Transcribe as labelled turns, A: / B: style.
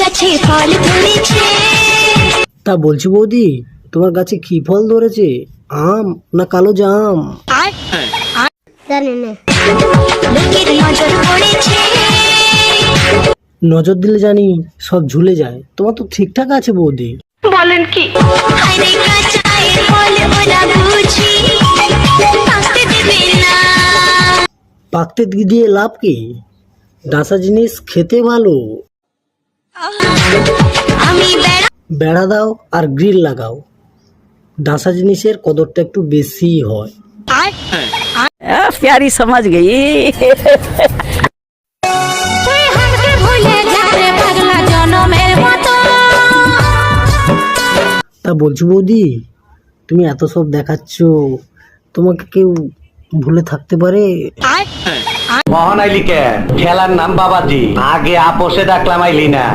A: গাছে ফল ধরেছে।
B: তা বলছি বৌদি, তোমার গাছে কি ফল ধরেছে? আম না কালো জাম?
A: জানি না, লোকের নজর পড়েছে।
B: নজর দিলে জানি সব ঝুলে যায়। তোমার তো ঠিকঠাক আছে বৌদি।
A: বলেন কি? হায়রে কাঁচায় ফল ওরা বুঝি পাকতে দেবে না।
B: পাকতে দিয়ে লাভ কি? ডাঁসা জিনিস খেতে ভালো।
A: আমি
B: বেড়া দাও আর গ্রিল লাগাও, ডাঁসা জিনিসের কদরটা একটু বেশি হয়।
C: प्यारी समझ गई।
B: তা বলছি বৌদি, তুমি এত সব দেখাচ্ছ, তোমাকে কেউ ভুলে থাকতে পারে?
D: মোহন আইলি কে? খেলার নাম বাবাজি, আগে আপোষে ডাকলাম আইলি না।